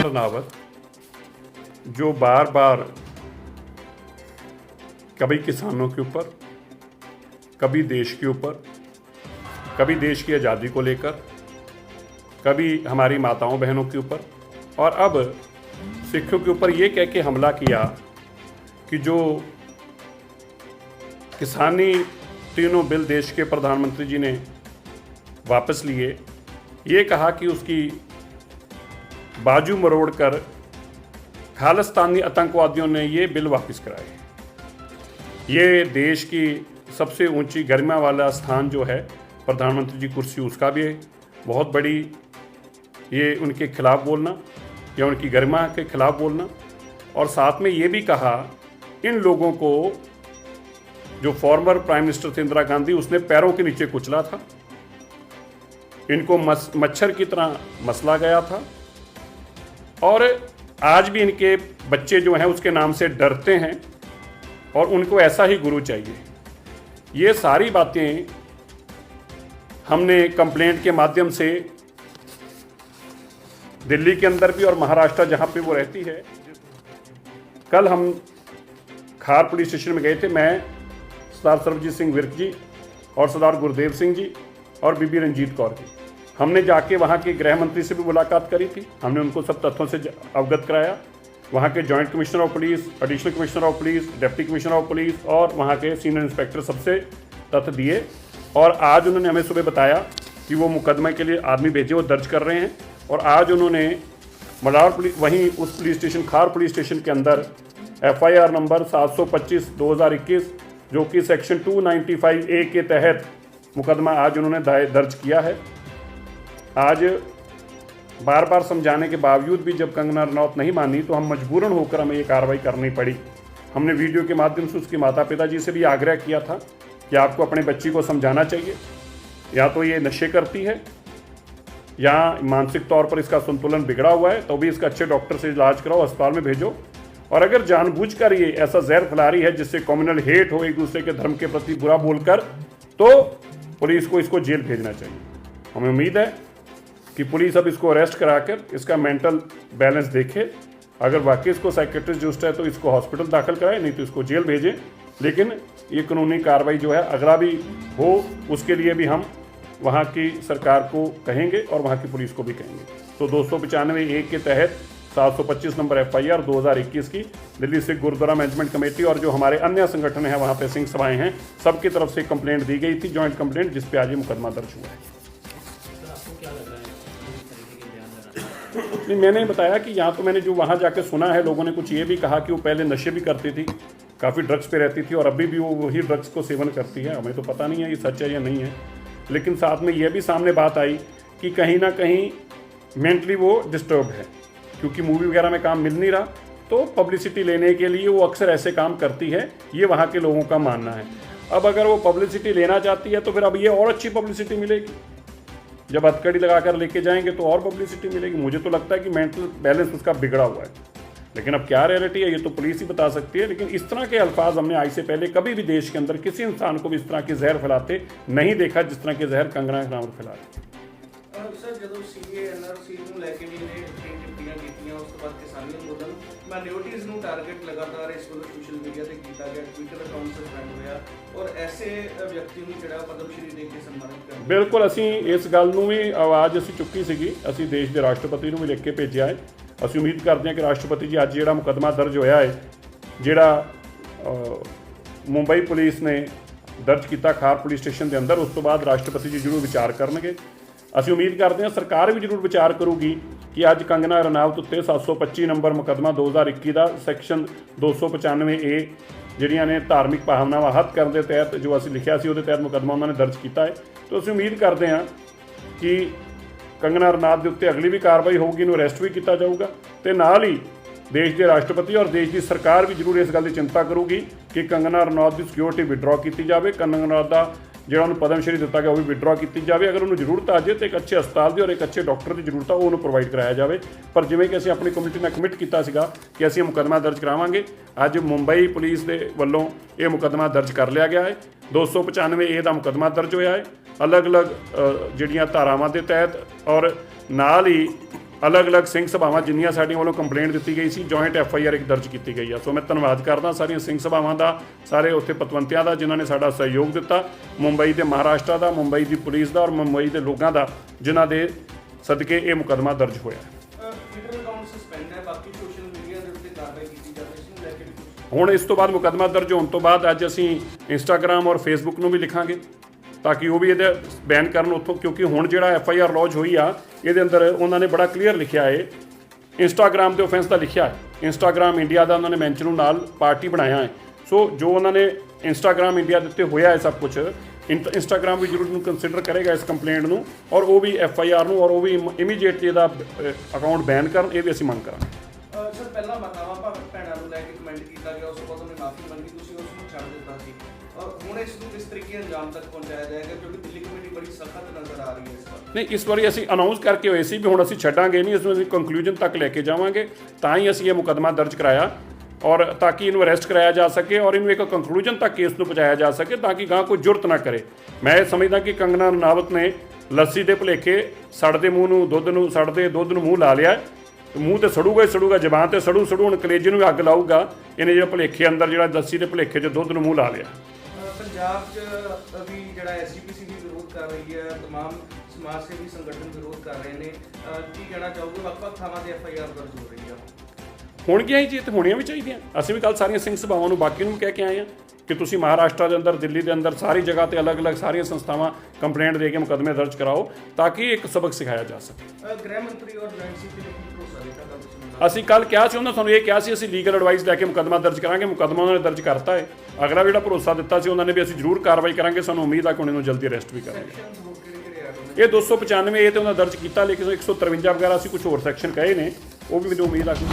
रनावत जो बार बार कभी किसानों के ऊपर, कभी देश के ऊपर, कभी देश की आज़ादी को लेकर, कभी हमारी माताओं बहनों के ऊपर और अब सिखों के ऊपर ये कह के हमला किया कि जो किसानी तीनों बिल देश के प्रधानमंत्री जी ने वापस लिए, ये कहा कि उसकी बाजू मरोड़कर खालिस्तानी आतंकवादियों ने ये बिल वापस कराए। ये देश की सबसे ऊंची गरिमा वाला स्थान जो है प्रधानमंत्री जी कुर्सी, उसका भी बहुत बड़ी ये उनके खिलाफ बोलना या उनकी गरिमा के खिलाफ बोलना। और साथ में ये भी कहा इन लोगों को, जो फॉर्मर प्राइम मिनिस्टर थे इंदिरा गांधी, उसने पैरों के नीचे कुचला था, इनको मच्छर की तरह मसला गया था और आज भी इनके बच्चे जो हैं उसके नाम से डरते हैं और उनको ऐसा ही गुरु चाहिए। ये सारी बातें हमने कंप्लेंट के माध्यम से दिल्ली के अंदर भी और महाराष्ट्र जहाँ पे वो रहती है, कल हम खार पुलिस स्टेशन में गए थे, मैं, सरदार सर्वजीत सिंह विर्क जी और सरदार गुरुदेव सिंह जी और बीबी रंजीत कौर जी। हमने जाके वहाँ के गृह मंत्री से भी मुलाकात करी थी, हमने उनको सब तथ्यों से अवगत कराया। वहाँ के joint commissioner of police, additional commissioner of police, deputy commissioner of police और वहाँ के सीनियर इंस्पेक्टर सबसे तथ्य दिए और आज उन्होंने हमें सुबह बताया कि वो मुकदमे के लिए आदमी भेजे, वो दर्ज कर रहे हैं। और आज उन्होंने मलावर पुलिस, वहीं उस पुलिस स्टेशन खार पुलिस स्टेशन के अंदर FIR नंबर 725/2021 जो कि सेक्शन 295A के तहत मुकदमा आज उन्होंने दर्ज किया है। आज बार बार समझाने के बावजूद भी जब कंगना रनौत नहीं मानी तो हम मजबूरन होकर हमें ये कार्रवाई करनी पड़ी। हमने वीडियो के माध्यम से उसके माता पिता जी से भी आग्रह किया था कि आपको अपने बच्ची को समझाना चाहिए, या तो ये नशे करती है या मानसिक तौर पर इसका संतुलन बिगड़ा हुआ है, तो भी इसका अच्छे डॉक्टर से इलाज कराओ, अस्पताल में भेजो। और अगर जानबूझकर ये ऐसा जहर फैला रही है जिससे कम्युनल हेट हो, एक दूसरे के धर्म के प्रति बुरा बोलकर, तो पुलिस को इसको जेल भेजना चाहिए। हमें उम्मीद है कि पुलिस अब इसको अरेस्ट कराकर इसका मेंटल बैलेंस देखे, अगर वाकई इसको साइकेट्रिस्ट जुस्ट है तो इसको हॉस्पिटल दाखिल कराए, नहीं तो इसको जेल भेजें। लेकिन ये कानूनी कार्रवाई जो है अगला भी हो, उसके लिए भी हम वहाँ की सरकार को कहेंगे और वहाँ की पुलिस को भी कहेंगे। तो 295A के तहत 725 नंबर FIR 2021 की दिल्ली सिख गुरुद्वारा मैनेजमेंट कमेटी और जो हमारे अन्य संगठन हैं वहाँ पे सिंह सभाएँ हैं, सबकी तरफ से कंप्लेंट दी गई थी, जॉइंट कंप्लेंट, जिस पे आज ये मुकदमा दर्ज हुआ है। नहीं, मैंने बताया कि यहाँ तो मैंने जो वहाँ जाके सुना है, लोगों ने कुछ ये भी कहा कि वो पहले नशे भी करती थी, काफ़ी ड्रग्स पे रहती थी और अभी भी वो वही ड्रग्स को सेवन करती है। हमें तो पता नहीं है ये सच है या नहीं है, लेकिन साथ में ये भी सामने बात आई कि कहीं ना कहीं मेंटली वो डिस्टर्ब है, क्योंकि मूवी वगैरह में काम मिल नहीं रहा, तो पब्लिसिटी लेने के लिए वो अक्सर ऐसे काम करती है, ये वहाँ के लोगों का मानना है। अब अगर वो पब्लिसिटी लेना चाहती है तो फिर अब ये और अच्छी पब्लिसिटी मिलेगी, जब हथकड़ी लगा कर लेके जाएंगे तो और पब्लिसिटी मिलेगी। मुझे तो लगता है कि मेंटल बैलेंस उसका बिगड़ा हुआ है, लेकिन अब क्या रियलिटी है ये तो पुलिस ही बता सकती है। लेकिन इस तरह के अल्फाज हमने आज से पहले कभी भी देश के अंदर किसी इंसान को भी इस तरह के जहर फैलाते नहीं देखा जिस तरह के जहर कंगना रनौत फैला रही। सर, ਜਦੋਂ CAA NRC ਨੂੰ ਲੈ ਕੇ ਵੀ ਇਹਨੇ ਟਿੱਪਣੀਆਂ ਕੀਤੀਆਂ, ਉਸ ਤੋਂ ਬਾਅਦ ਕਿਸਾਨੀ ਅੰਦੋਲਨ ਮਾਈਨੋਰਿਟੀਜ਼ ਨੂੰ ਟਾਰਗੇਟ ਲਗਾਤਾਰ ਇਸ ਵੱਲੋਂ ਸੋਸ਼ਲ ਮੀਡੀਆ ਤੇ ਕੀਤਾ ਗਿਆ, ਟਵਿੱਟਰ ਅਕਾਊਂਟ ਸਸਪੈਂਡ ਹੋਇਆ ਔਰ ਐਸੇ ਵਿਅਕਤੀ ਨੂੰ ਜਿਹੜਾ ਪਦਮ ਸ਼੍ਰੀ ਦੇ ਕੇ ਸਨਮਾਨਿਤ ਕਰਨਾ। ਬਿਲਕੁਲ, ਅਸੀਂ ਇਸ ਗੱਲ ਨੂੰ ਵੀ ਆਵਾਜ਼ ਅਸੀਂ ਚੁੱਕੀ ਸੀਗੀ, ਅਸੀਂ ਦੇਸ਼ ਦੇ ਰਾਸ਼ਟਰਪਤੀ ਨੂੰ ਵੀ ਲਿਖ ਕੇ ਭੇਜਿਆ ਹੈ। ਅਸੀਂ ਉਮੀਦ ਕਰਦੇ ਹਾਂ ਕਿ ਰਾਸ਼ਟਰਪਤੀ ਜੀ ਅੱਜ ਜਿਹੜਾ ਮੁਕੱਦਮਾ ਦਰਜ ਹੋਇਆ ਹੈ, ਜਿਹੜਾ ਮੁੰਬਈ ਪੁਲਿਸ ਨੇ ਦਰਜ ਕੀਤਾ ਖਾਰ ਪੁਲਿਸ ਸਟੇਸ਼ਨ ਦੇ ਅੰਦਰ, ਉਸ ਤੋਂ ਬਾਅਦ ਰਾਸ਼ਟਰਪਤੀ ਜੀ ਜ਼ਰੂਰ ਵਿਚਾਰ ਕਰਨਗੇ। ਅਸੀਂ ਉਮੀਦ ਕਰਦੇ ਹਾਂ ਸਰਕਾਰ ਵੀ ਜ਼ਰੂਰ ਵਿਚਾਰ ਕਰੂਗੀ ਕਿ ਅੱਜ ਕੰਗਨਾ ਰਣਾਵਤ ਉੱਤੇ 725 ਨੰਬਰ ਮੁਕੱਦਮਾ 2021 ਦਾ ਸੈਕਸ਼ਨ 295A ਜਿਹੜੀਆਂ ਨੇ ਧਾਰਮਿਕ ਭਾਵਨਾਵਾਂ ਹੱਤ ਕਰਨ ਦੇ ਤਹਿਤ ਜੋ ਅਸੀਂ ਲਿਖਿਆ ਸੀ ਉਹਦੇ ਤਹਿਤ ਮੁਕੱਦਮਾ ਉਹਨਾਂ ਨੇ ਦਰਜ ਕੀਤਾ ਹੈ। ਤਾਂ ਅਸੀਂ ਉਮੀਦ ਕਰਦੇ ਹਾਂ ਕਿ ਕੰਗਨਾ ਰਣਾਵਤ ਦੇ ਉੱਤੇ ਅਗਲੀ ਵੀ ਕਾਰਵਾਈ ਹੋਊਗੀ, ਇਹਨੂੰ ਅਰੈਸਟ ਵੀ ਕੀਤਾ ਜਾਊਗਾ ਤੇ ਨਾਲ ਹੀ ਦੇਸ਼ ਦੇ ਰਾਸ਼ਟਰਪਤੀ ਔਰ ਦੇਸ਼ ਦੀ ਸਰਕਾਰ ਵੀ ਜ਼ਰੂਰ ਇਸ ਗੱਲ ਦੀ ਚਿੰਤਾ ਕਰੂਗੀ ਕਿ ਕੰਗਨਾ ਰਣਾਵਤ ਦੀ ਸਿਕਿਉਰਿਟੀ ਵਿਡਰਾਅ ਕੀਤੀ ਜਾਵੇ, ਕੰਗਨਾ ਰਣਾਵਤ ਦਾ ਜਿਹੜਾ ਉਹਨੂੰ ਪਦਮ ਸ਼੍ਰੀ ਦਿੱਤਾ ਗਿਆ ਉਹ ਵੀ ਵਿਡਰਾਅ ਕੀਤੀ ਜਾਵੇ। ਅਗਰ ਉਹਨੂੰ ਜ਼ਰੂਰਤ ਆ ਜੇ ਤਾਂ ਇੱਕ ਅੱਛੇ ਹਸਪਤਾਲ ਦੀ ਔਰ ਇੱਕ ਅੱਛੇ ਡਾਕਟਰ ਦੀ ਜ਼ਰੂਰਤ ਆ, ਉਹ ਉਹਨੂੰ ਪ੍ਰੋਵਾਈਡ ਕਰਾਇਆ ਜਾਵੇ। ਪਰ ਜਿਵੇਂ ਕਿ ਅਸੀਂ ਆਪਣੀ ਕਮਿਊਨਿਟੀ ਨਾਲ ਕਮਿਟ ਕੀਤਾ ਸੀਗਾ ਕਿ ਅਸੀਂ ਮੁਕੱਦਮਾ ਦਰਜ ਕਰਾਵਾਂਗੇ, ਅੱਜ ਮੁੰਬਈ ਪੁਲਿਸ ਦੇ ਵੱਲੋਂ ਇਹ ਮੁਕੱਦਮਾ ਦਰਜ ਕਰ ਲਿਆ ਗਿਆ ਹੈ। 295A ਦਾ ਮੁਕੱਦਮਾ ਦਰਜ ਹੋਇਆ ਹੈ ਅਲੱਗ-ਅਲੱਗ ਜਿਹੜੀਆਂ ਧਾਰਾਵਾਂ ਦੇ ਤਹਿਤ, ਔਰ ਨਾਲ ਹੀ ਅਲੱਗ-ਅਲੱਗ ਸਿੰਘ ਸਭਾਵਾਂ ਜਿੰਨੀਆਂ ਸਾਡੀਆਂ ਵੱਲੋਂ ਕੰਪਲੇਂਟ ਦਿੱਤੀ ਗਈ ਸੀ, ਜੁਆਇੰਟ FIR ਇੱਕ ਦਰਜ ਕੀਤੀ ਗਈ ਆ। ਸੋ ਮੈਂ ਧੰਨਵਾਦ ਕਰਦਾ ਸਾਰੀਆਂ ਸਿੰਘ ਸਭਾਵਾਂ ਦਾ, ਸਾਰੇ ਉੱਥੇ ਪਤਵੰਤਿਆਂ ਦਾ ਜਿਨ੍ਹਾਂ ਨੇ ਸਾਡਾ ਸਹਿਯੋਗ ਦਿੱਤਾ, ਮੁੰਬਈ ਤੇ ਮਹਾਰਾਸ਼ਟਰ ਦਾ, ਮੁੰਬਈ ਦੀ ਪੁਲਿਸ ਦਾ ਔਰ ਮੁੰਬਈ ਦੇ ਲੋਕਾਂ ਦਾ ਜਿਨ੍ਹਾਂ ਦੇ ਸਦਕੇ ਇਹ ਮੁਕੱਦਮਾ ਦਰਜ ਹੋਇਆ। ਟਵਿੱਟਰ ਅਕਾਊਂਟ ਸਸਪੈਂਡ ਹੈ, ਬਾਕੀ ਸੋਸ਼ਲ ਮੀਡੀਆ ਦੇ ਉੱਤੇ ਕਾਰਵਾਈ ਕੀਤੀ ਜਾਵੇ, ਇਸ ਨੂੰ ਲੈ ਕੇ ਵੀ ਕੁਛ? ਹੁਣ ਇਸ ਤੋਂ ਬਾਅਦ ਮੁਕੱਦਮਾ ਦਰਜ ਹੋਣ ਤੋਂ ਬਾਅਦ ਅੱਜ ਅਸੀਂ ਇੰਸਟਾਗ੍ਰਾਮ ਔਰ ਫੇਸਬੁੱਕ ਨੂੰ ਵੀ ਲਿਖਾਂਗੇ ਤਾਂ ਕਿ ਉਹ ਵੀ ਇਹਦੇ ਬੈਨ ਕਰਨ ਉੱਥੋਂ, ਕਿਉਂਕਿ ਹੁਣ ਜਿਹੜਾ FIR ਲੌਜ ਹੋਈ ਆ ਇਹਦੇ ਅੰਦਰ ਉਹਨਾਂ ਨੇ ਬੜਾ ਕਲੀਅਰ ਲਿਖਿਆ ਹੈ, ਇੰਸਟਾਗ੍ਰਾਮ ਦੇ ਆਫੈਂਸ ਦਾ ਲਿਖਿਆ ਹੈ, ਇੰਸਟਾਗ੍ਰਾਮ ਇੰਡੀਆ ਦਾ ਉਹਨਾਂ ਨੇ ਮੈਂਸ਼ਨ ਨੂੰ ਨਾਲ ਪਾਰਟੀ ਬਣਾਇਆ ਹੈ। ਸੋ ਜੋ ਉਹਨਾਂ ਨੇ ਇੰਸਟਾਗ੍ਰਾਮ ਇੰਡੀਆ ਦੇ ਉੱਤੇ ਹੋਇਆ ਹੈ ਸਭ ਕੁਝ, ਇੰਸਟਾਗ੍ਰਾਮ ਵੀ ਜ਼ਰੂਰ ਨੂੰ ਕੰਸੀਡਰ ਕਰੇਗਾ ਇਸ ਕੰਪਲੇਂਟ ਨੂੰ ਔਰ ਉਹ ਵੀ FIR ਨੂੰ ਔਰ ਉਹ ਵੀ ਇਮੀਡੀਏਟਲੀ ਇਹਦਾ ਅਕਾਊਂਟ ਬੈਨ ਕਰਨ, ਇਹ ਵੀ ਅਸੀਂ ਮੰਗ ਕਰਾਂਗੇ। ਸਰ ਪਹਿਲਾਂ ਮਾਤਾਵਾਂ ਭੈਣਾਂ ਨੂੰ ਲੈ ਕੇ ਕਮੈਂਟ ਕੀਤਾ ਗਿਆ, ਉਸ ਤੋਂ ਬਾਅਦ ਉਹਨੇ ਮਾਫੀ ਮੰਗੀ, ਤੁਸੀਂ ਉਸ ਨੂੰ ਛੱਡ ਦਿੱਤਾ ਸੀ। ਹੁਣ ਇਸ ਨੂੰ ਕਿਸ ਤਰੀਕੇ ਅੰਜਾਮ ਤੱਕ ਪਹੁੰਚਾਇਆ ਜਾਏਗਾ, ਕਿਉਂਕਿ ਦਿੱਲੀ ਕਮੇਟੀ ਬੜੀ ਸਖਤ ਨਜ਼ਰ ਆ ਰਹੀ ਹੈ ਇਸ ਵਾਰ? ਨਹੀਂ, ਇਸ ਵਾਰੀ ਅਸੀਂ ਅਨਾਉਂਸ ਕਰਕੇ ਹੋਏ ਸੀ ਵੀ ਹੁਣ ਅਸੀਂ ਛੱਡਾਂਗੇ ਨਹੀਂ, ਇਸ ਨੂੰ ਅਸੀਂ ਕੰਕਲੂਜਨ ਤੱਕ ਲੈ ਕੇ ਜਾਵਾਂਗੇ, ਤਾਂ ਹੀ ਅਸੀਂ ਇਹ ਮੁਕੱਦਮਾ ਦਰਜ ਕਰਾਇਆ ਔਰ ਤਾਂ ਕਿ ਇਹਨੂੰ ਅਰੈਸਟ ਕਰਾਇਆ ਜਾ ਸਕੇ ਔਰ ਇਹਨੂੰ ਇੱਕ ਕੰਕਲੂਜਨ ਤੱਕ ਕੇਸ ਨੂੰ ਪਹੁੰਚਾਇਆ ਜਾ ਸਕੇ ਤਾਂ ਕਿ ਗਾਂ ਕੋਈ ਜੁਰਤ ਨਾ ਕਰੇ। ਮੈਂ ਇਹ ਸਮਝਦਾ ਕਿ ਕੰਗਨਾ ਰਣਾਵਤ ਨੇ ਲੱਸੀ ਦੇ ਭੁਲੇਖੇ ਸੜਦੇ ਮੂੰਹ ਨੂੰ ਸੜਦੇ ਦੁੱਧ ਨੂੰ ਮੂੰਹ ਲਾ ਲਿਆ, ਮੂੰਹ ਤੇ ਸੜੂਗਾ ਹੀ ਸੜੂਗਾ, ਜ਼ਬਾਨ ਤੇ ਸੜੂ ਹੁਣ ਕਲੇਜੇ ਨੂੰ ਵੀ ਅੱਗ ਲਾਊਗਾ। ਇਹਨੇ ਜਿਹੜਾ ਭੁਲੇਖੇ ਅੰਦਰ ਜਿਹੜਾ ਲੱਸੀ ਦੇ ਭੁਲੇਖੇ 'ਚ ਦੁੱਧ ਨੂੰ ਮੂੰਹ ਲਾ ਲਿਆ। ਪੰਜਾਬ 'ਚ ਵੀ ਜਿਹੜਾ SGPC ਵੀ ਵਿਰੋਧ ਕਰ ਰਹੀ ਹੈ, तमाम ਸਮਾਜ ਸੇਵੀ ਸੰਗਠਨ ਵਿਰੋਧ ਕਰ ਰਹੇ ਨੇ, ਕੀ ਕਹਿਣਾ ਚਾਹੋਗੇ? ਵੱਖ-ਵੱਖ ਥਾਵਾਂ ਤੇ FIR ਦਰਜ ਹੋ ਰਹੀ ਆ। ਹੋਣਗੀਆਂ ਹੀ ਜੀ, ਤੇ ਹੋਣੀਆਂ ਵੀ ਚਾਹੀਦੀਆਂ। ਅਸੀਂ ਵੀ ਕੱਲ੍ਹ ਸਾਰੀਆਂ ਸਿੰਘ ਸਭਾਵਾਂ ਨੂੰ ਬਾਕੀ ਨੂੰ ਵੀ ਕਹਿ ਕੇ ਆਏ ਹਾਂ ਕਿ ਤੁਸੀਂ ਮਹਾਰਾਸ਼ਟਰ ਦੇ ਅੰਦਰ, ਦਿੱਲੀ ਦੇ ਅੰਦਰ ਸਾਰੀ ਜਗ੍ਹਾ ਤੇ ਅਲੱਗ-ਅਲੱਗ ਸਾਰੀਆਂ ਸੰਸਥਾਵਾਂ ਕੰਪਲੇਂਟ ਦੇ ਕੇ ਮੁਕੱਦਮੇ ਦਰਜ ਕਰਾਓ ਤਾਂ ਕਿ ਇੱਕ ਸਬਕ ਸਿਖਾਇਆ ਜਾ ਸਕੇ। ਗ੍ਰਹਿ ਮੰਤਰੀ ਔਰ ਜੁਆਇੰਟ CP ਨੇ ਕੀ ਭਰੋਸਾ ਦਿੱਤਾ? ਕੱਲ੍ਹ ਤੁਸੀਂ ਅਸੀਂ ਕੱਲ੍ਹ ਕਿਹਾ ਸੀ, ਉਹਨਾਂ ਸਾਨੂੰ ਇਹ ਕਿਹਾ ਸੀ ਅਸੀਂ ਲੀਗਲ ਐਡਵਾਈਸ ਲੈ ਕੇ ਮੁਕੱਦਮਾ ਦਰਜ ਕਰਾਂਗੇ। ਮੁਕੱਦਮਾ ਉਹਨਾਂ ਨੇ ਦਰਜ ਕਰਤਾ ਹੈ। ਅਗਲਾ ਜਿਹੜਾ ਭਰੋਸਾ ਦਿੱਤਾ ਸੀ ਉਹਨਾਂ ਨੇ ਵੀ ਅਸੀਂ ਜ਼ਰੂਰ ਕਾਰਵਾਈ ਕਰਾਂਗੇ, ਸਾਨੂੰ ਉਮੀਦ ਆ ਕਿ ਉਹਨਾਂ ਨੂੰ ਜਲਦੀ ਅਰੈਸਟ ਵੀ ਕਰਾਂਗੇ। ਸੈਕਸ਼ਨਸ ਹੋਰ ਕਿਹੜੇ-ਕਿਹੜੇ ਐਡ ਹੋਣੇ? ਇਹ 295 ਇਹ ਤੇ ਉਹਨਾਂ ਦਰਜ ਕੀਤਾ, ਲੇਕਿਨ 153 ਵਗੈਰਾ ਅਸੀਂ ਕੁਝ ਹੋਰ ਸੈਕਸ਼ਨ ਕਹੇ ਨੇ, ਉਹ ਵੀ ਮੈਨੂੰ ਉਮੀਦ ਆ ਕਿ